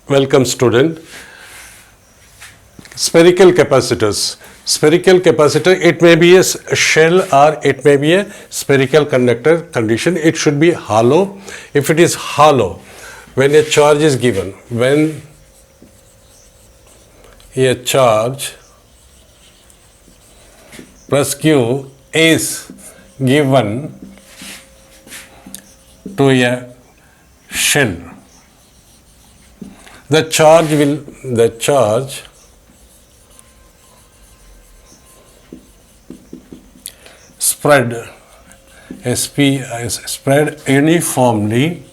Welcome student. Spherical capacitors. Spherical capacitor, it may be a shell or it may be a spherical conductor condition. It should be hollow. If it is hollow, when a charge is given, when a charge plus Q is given to a shell, the charge spread uniformly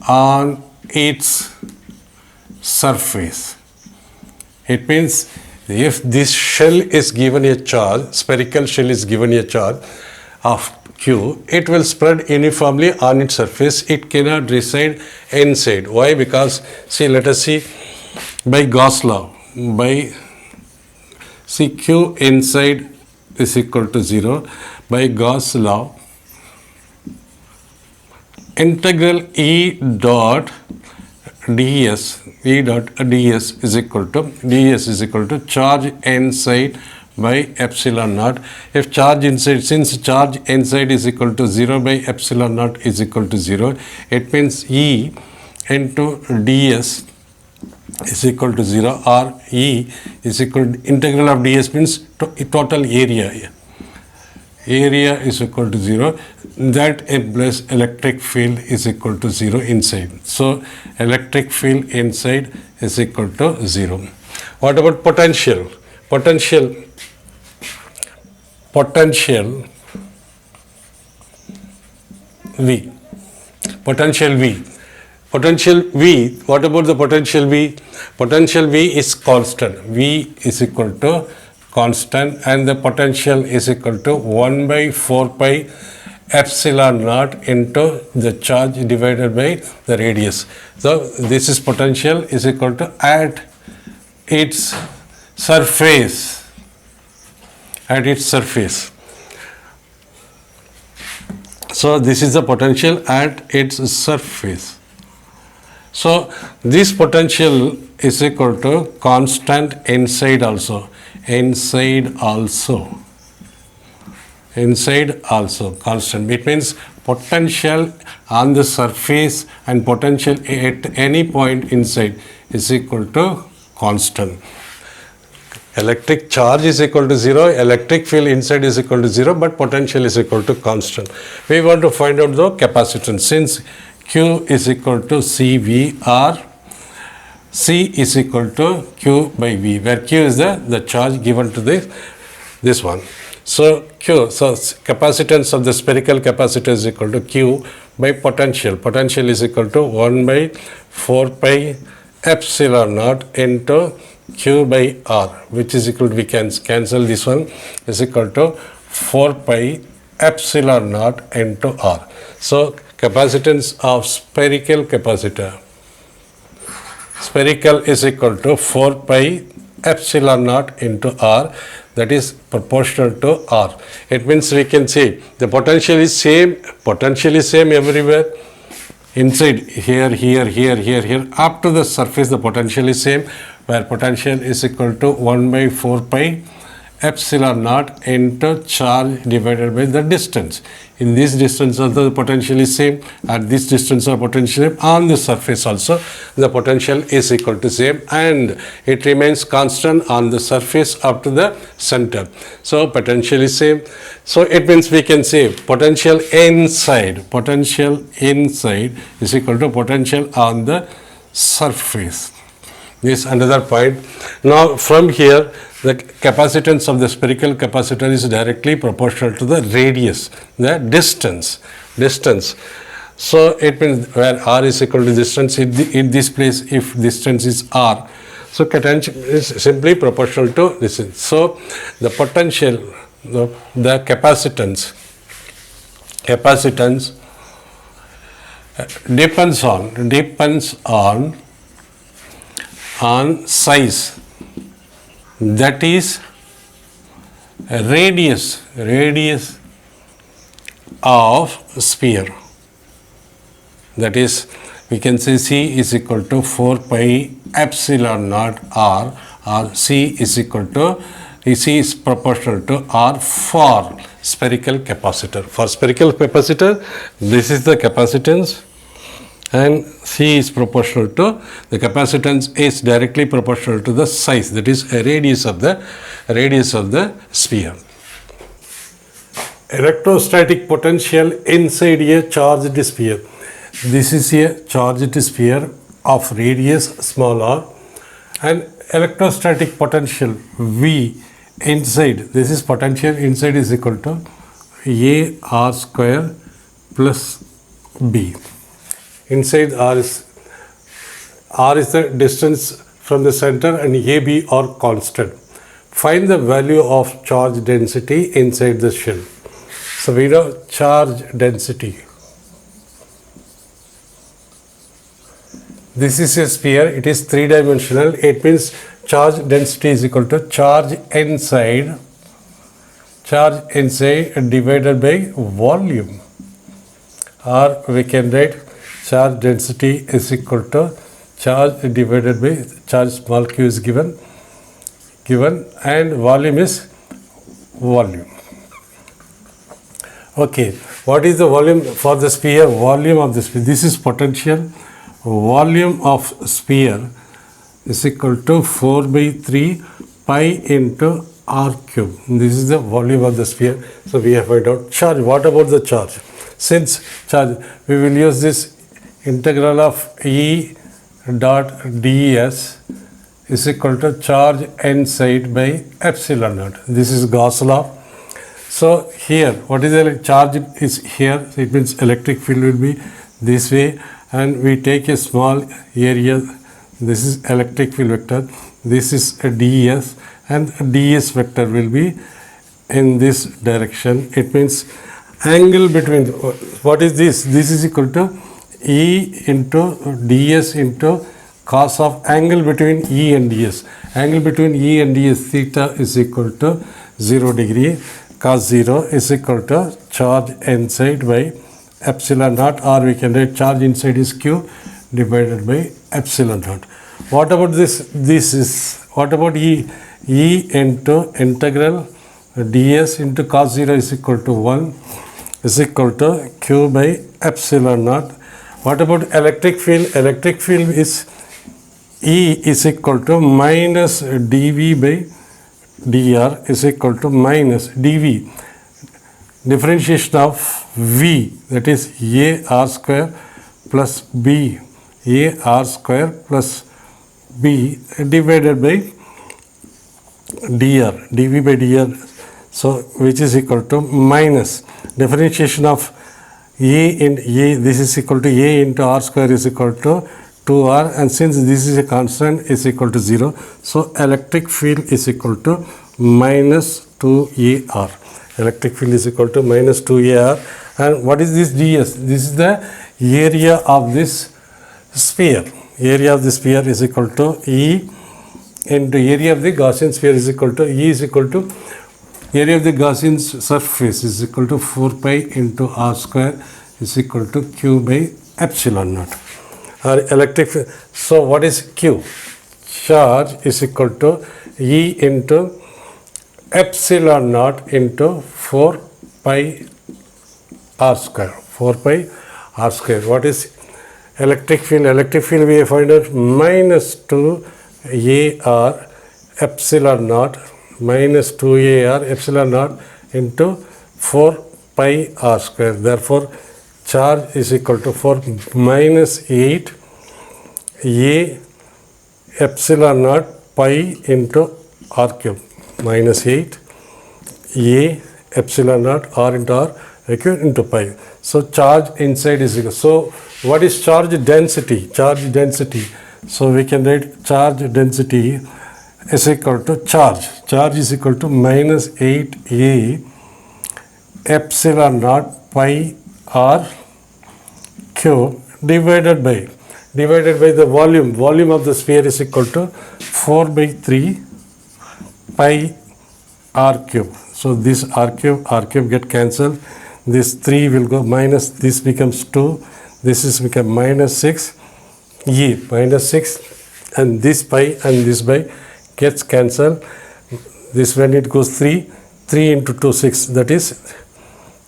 on its surface. It means if this shell is given a charge, spherical shell is given a charge of Q, it will spread uniformly on its surface. It cannot reside inside. Why? Because, see, let us see, by Gauss law, Q inside is equal to 0. By Gauss law, integral E dot ds is equal to charge inside by epsilon naught. If charge inside, since charge inside is equal to 0 by epsilon naught is equal to 0, it means E into ds is equal to 0, or E is equal to integral of ds means total area. Area is equal to 0. That implies electric field is equal to 0 inside. So electric field inside is equal to 0. What about potential? Potential V. Potential V, what about the potential V? Potential V is constant. V is equal to constant, and the potential is equal to 1 by 4 pi epsilon naught into the charge divided by the radius. So this is potential is equal to at its surface. So this is the potential at its surface. So this potential is equal to constant inside also constant. It means potential on the surface and potential at any point inside is equal to constant. Electric charge is equal to 0, electric field inside is equal to 0, but potential is equal to constant. We want to find out the capacitance. Since Q is equal to CV, or C is equal to Q by V, where Q is the charge given to this one. So capacitance of the spherical capacitor is equal to Q by potential. Potential is equal to 1 by 4 pi epsilon naught into Q by R, which is equal to, we can cancel this one, is equal to 4 pi epsilon naught into R. So capacitance of spherical capacitor, spherical is equal to 4 pi epsilon naught into R, that is proportional to R. It means we can say the potential is same everywhere. Inside, here, up to the surface the potential is same, where potential is equal to 1 by 4 pi epsilon naught into charge divided by the distance. In this distance also the potential is same, at this distance of potential on the surface also the potential is equal to same, and it remains constant on the surface up to the center. So potential is same. So it means we can say potential inside is equal to potential on the surface. This another point. Now from here, the capacitance of the spherical capacitor is directly proportional to the radius, the distance. So it means where R is equal to distance, in this place if distance is R, so potential is simply proportional to distance. So the potential, the capacitance depends on size, that is radius of sphere. That is, we can say C is equal to 4 pi epsilon naught R, or C is equal to, C is proportional to R for spherical capacitor. For spherical capacitor, this is the capacitance, and C is proportional to, the capacitance is directly proportional to the size, that is a radius of the sphere. Electrostatic potential inside a charged sphere. This is a charged sphere of radius small r, and electrostatic potential V inside, this is potential inside, is equal to A r square plus B. Inside R is the distance from the center, and AB are constant. Find the value of charge density inside the shell. So we know charge density. This is a sphere, it is three-dimensional. It means charge density is equal to charge inside divided by volume. Or we can write charge density is equal to charge divided by charge small q is given, and volume is volume. Okay, what is the volume for the sphere? Volume of the sphere. This is potential. Volume of sphere is equal to 4 by 3 pi into r cube. This is the volume of the sphere. So we have found out charge. What about the charge? Since charge, we will use this integral of E dot ds is equal to charge inside by epsilon naught. This is Gauss law. So here, what is the charge is here? It means electric field will be this way, and we take a small area. This is electric field vector. This is a ds, and ds vector will be in this direction. It means angle between, what is this? This is equal to E into ds into cos of angle between E and ds. Angle between E and ds, theta is equal to 0 degree. Cos 0 is equal to charge inside by epsilon naught, or we can write charge inside is q divided by epsilon naught. What about this? This is, what about E? E into integral ds into cos 0 is equal to 1 is equal to q by epsilon naught. What about electric field? Electric field is E is equal to minus dV by dr is equal to minus dV. Differentiation of V, that is A r square plus B, A r square plus B divided by dr, dV by dr, so which is equal to minus differentiation of A in A, this is equal to A into r square is equal to 2r, and since this is a constant is equal to 0, so electric field is equal to minus 2ar. Electric field is equal to minus 2ar. And what is this ds? This is the area of this sphere. Area of the sphere is equal to E into area of the Gaussian sphere is equal to E is equal to area of the Gaussian surface is equal to 4 pi into r square is equal to q by epsilon naught. Or electric field. So what is q? Charge is equal to E into epsilon naught into 4 pi r square. 4 pi r square. What is electric field? Electric field we find out minus 2 ar epsilon naught, minus 2 ar epsilon naught into 4 pi r square. Therefore, charge is equal to 4 minus 8 a epsilon naught pi into r cube, minus 8 a epsilon naught r into r cube into pi. So charge inside is equal. So what is charge density? Charge density. So we can write charge density is equal to charge. Charge is equal to minus 8a epsilon naught pi r cube divided by the volume. Volume of the sphere is equal to 4 by 3 pi r cube. So this r cube get cancelled. This 3 will go minus, this becomes 2, This is become minus 6 E, minus 6, and this pi and this pi gets cancelled. This when it goes 3 into 2, 6, that is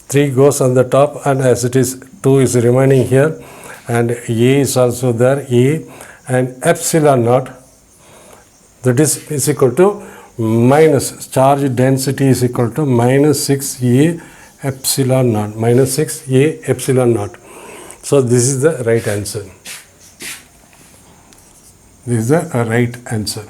3 goes on the top, and as it is 2 is remaining here, and A is also there, A, and epsilon naught, that is equal to minus charge density is equal to minus 6 A epsilon naught, minus 6 A epsilon naught. So this is the right answer. This is the right answer.